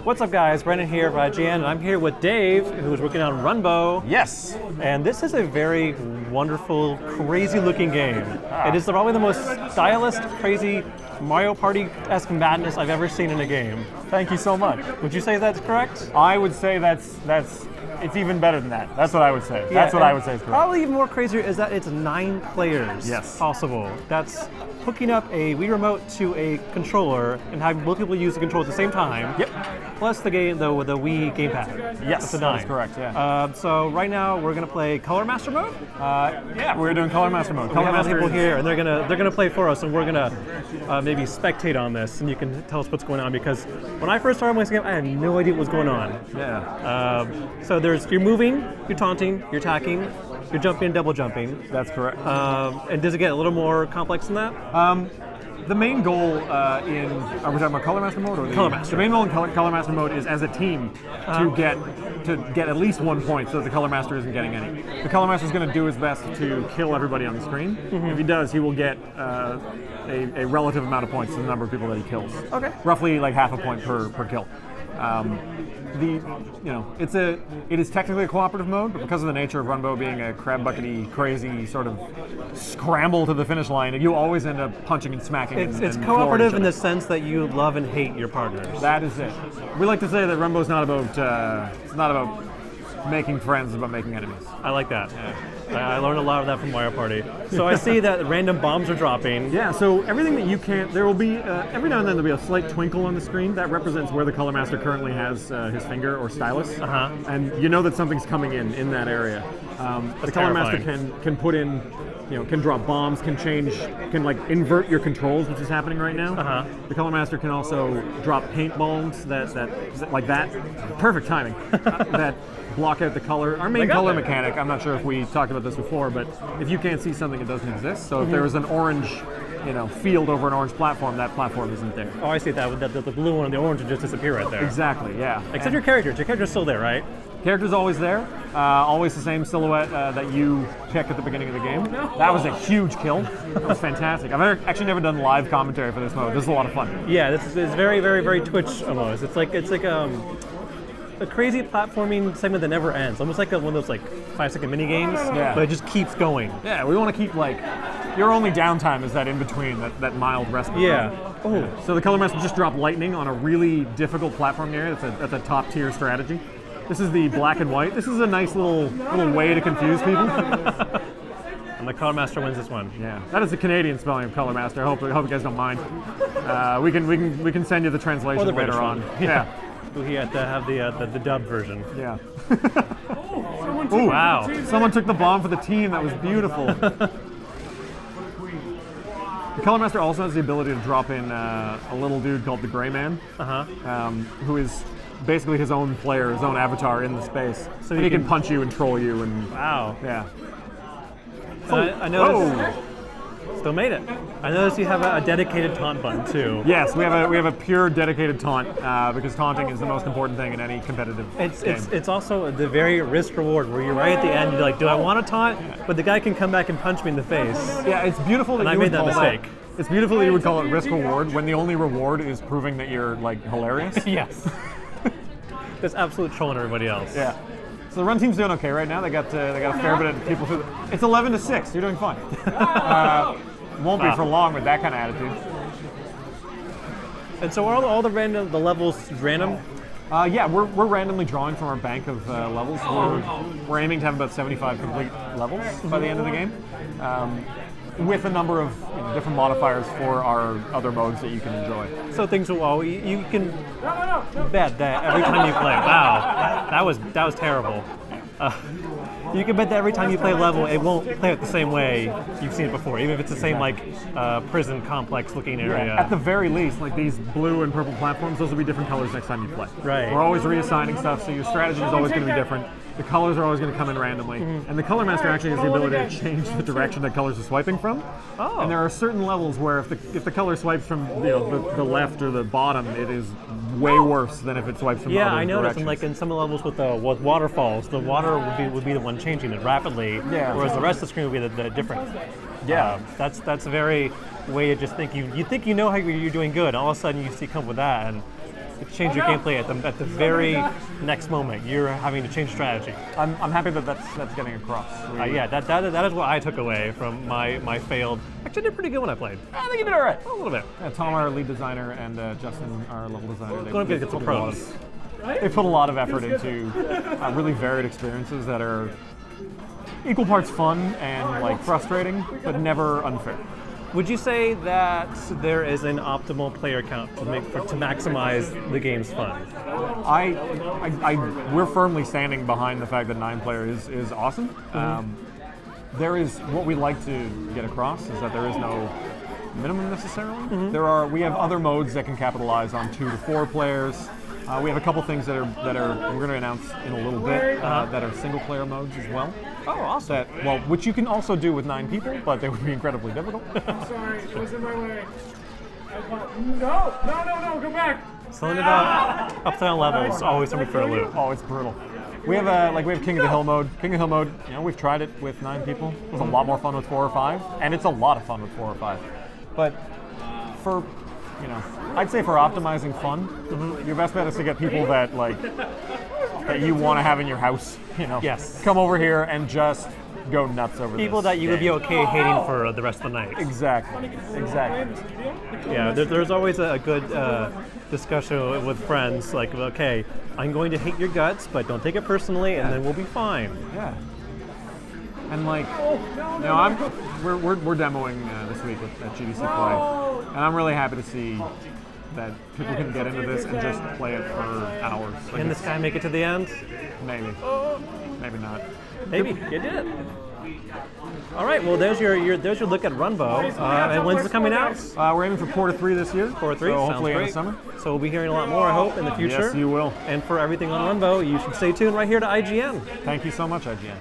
What's up, guys? Brendan here from IGN, and I'm here with Dave, who's working on Runbow. Yes. And this is a very wonderful, crazy-looking game. It is probably the most stylish, crazy Mario Party-esque madness I've ever seen in a game. Thank you so much. Would you say that's correct? I would say it's even better than that. That's what I would say. That's what I would say is correct. Probably even more crazier is that it's 9 players possible. That's hooking up a Wii remote to a controller and having multiple people use the controller at the same time. Yep. Plus the game, though, with the Wii gamepad. Yes, that's correct. Yeah. So right now we're gonna play Color Master mode. Yeah, we're doing Color Master mode. Color Master people here, and they're gonna play for us, and we're gonna maybe spectate on this, and you can tell us what's going on. Because when I first started playing this game, I had no idea what was going on. Yeah. So you're moving, you're taunting, you're attacking, you're jumping, double jumping. That's correct. And does it get a little more complex than that? The main goal are we talking about Color Master mode or Color Master? The main goal in Color Master mode is as a team to get at least 1 point, so that the Color Master isn't getting any. The Color Master is going to do his best to kill everybody on the screen. If he does, he will get a relative amount of points to the number of people that he kills. Okay. Roughly like half a point per kill. It is technically a cooperative mode, but because of the nature of Runbow being a crab buckety, crazy sort of scramble to the finish line, you always end up punching and smacking. It's cooperative in the sense that you love and hate your partners. That is it. We like to say that Runbow's not about making friends, it's about making enemies. I like that. Yeah. I learned a lot of that from Mario Party. So I see that random bombs are dropping. Yeah, so everything that you can't, there will be, every now and then there'll be a slight twinkle on the screen. That represents where the Color Master currently has his finger or stylus. And you know that something's coming in that area. The Color Master can put in, can drop bombs, can like invert your controls, which is happening right now. The Color Master can also drop paintballs that perfect timing, that block out the color. Our main color mechanic, I'm not sure if we talked about this before, but if you can't see something, it doesn't exist. So if there was an orange, field over an orange platform, that platform isn't there. Oh, I see that. The blue one and the orange would just disappear right there. Exactly, yeah. Except your character. Your character's still there, right? Character's always there. Always the same silhouette that you pick at the beginning of the game. That was a huge kill. That was fantastic. I've actually never done live commentary for this mode. This is a lot of fun. Yeah, this is very, very, very Twitch almost. It's like a crazy platforming segment that never ends. Almost like one of those 5-second mini games, but it just keeps going. Yeah, we want to keep your only downtime is that in between, that mild respite. Yeah. Oh. So the Color Master just dropped lightning on a really difficult platform area. That's a top tier strategy. This is the black and white. This is a nice little way to confuse people. And the Color Master wins this one. Yeah, that is the Canadian spelling of Color Master. I hope you guys don't mind. We can send you the translation later on. Yeah. We have to have the dub version. Yeah. Ooh, wow. Someone took the bomb for the team. That was beautiful. The Color Master also has the ability to drop in a little dude called the Gray Man, who is basically his own player, his own avatar in the space. So he can punch you and troll you. And wow. Yeah. I noticed. Still made it. I noticed you have a dedicated taunt button too. Yes, we have a pure dedicated taunt because taunting is the most important thing in any competitive game. It's also the very risk reward where you're right at the end. You're like, do I want to taunt? But the guy can come back and punch me in the face. Yeah, it's beautiful that I made that mistake. It's beautiful that you would call it risk reward when the only reward is proving that you're hilarious. Yes. That's absolute trolling everybody else. Yeah. So the run team's doing okay right now. They got a fair bit of people through. It's 11-6. You're doing fine. Won't be for long with that kind of attitude. And so are all the levels random? Yeah, we're randomly drawing from our bank of levels. We're aiming to have about 75 complete levels by the end of the game, with a number of different modifiers for our other modes that you can enjoy. So things will you can bet that every time you play. Wow, that was terrible. You can bet that every time you play a level, it won't play it the same way you've seen it before, even if it's the same prison complex looking area. Yeah, at the very least, these blue and purple platforms, those will be different colors next time you play. Right. We're always reassigning stuff, so your strategy is always going to be different. The colors are always going to come in randomly. And the Color Master actually has the ability to change the direction that colors are swiping from. Oh. And there are certain levels where if the color swipes from the left or the bottom, it is way worse than if it swipes from other I noticed. directions. And in some levels with waterfalls, the water would be the one changing it rapidly, whereas the rest of the screen would be the different. Yeah, that's a very way to just think you think you know how you're doing good. All of a sudden you see come with that, and change your gameplay at the very next moment. You're having to change strategy. I'm happy that that's getting across. Yeah, that is what I took away from my failed. Actually, I did pretty good when I played. I think you did all right. A little bit. Tom, our lead designer, and Justin, our level designer. Going to get some pros. They put a lot of effort into really varied experiences that are equal parts fun and like frustrating, but never unfair. Would you say that there is an optimal player count to maximize the game's fun? We're firmly standing behind the fact that 9-player is awesome. There is what we like to get across is that there is no minimum necessarily. We have other modes that can capitalize on 2 to 4 players. We have a couple things that are we're going to announce in a little bit that are single-player modes as well. Oh, awesome! Which you can also do with 9 people, but they would be incredibly difficult. Sorry, it was in my way. No, go back. Something about upside levels always something for a loop. Oh, it's brutal. We have we have King of the Hill mode. King of the Hill mode, we've tried it with 9 people. It was a lot more fun with 4 or 5, and it's a lot of fun with 4 or 5. But for I'd say for optimizing fun, your best bet is to get people that you want to have in your house. Yes. Come over here and just go nuts over people this that you would be okay hating for the rest of the night. Exactly. Yeah, there's always a good discussion with friends, like, okay, I'm going to hate your guts, but don't take it personally, and then we'll be fine. Yeah. And we're demoing this week at GDC Play, and I'm really happy to see that people can get into this and just play it for hours. Can this guy make it to the end? Maybe. Maybe not. Maybe. You did it. All right. Well, there's your look at Runbow. And when's it coming out? We're aiming for Q3 this year. Q3. So hopefully in the summer. So we'll be hearing a lot more, I hope, in the future. Yes, you will. And for everything on Runbow, you should stay tuned right here to IGN. Thank you so much, IGN.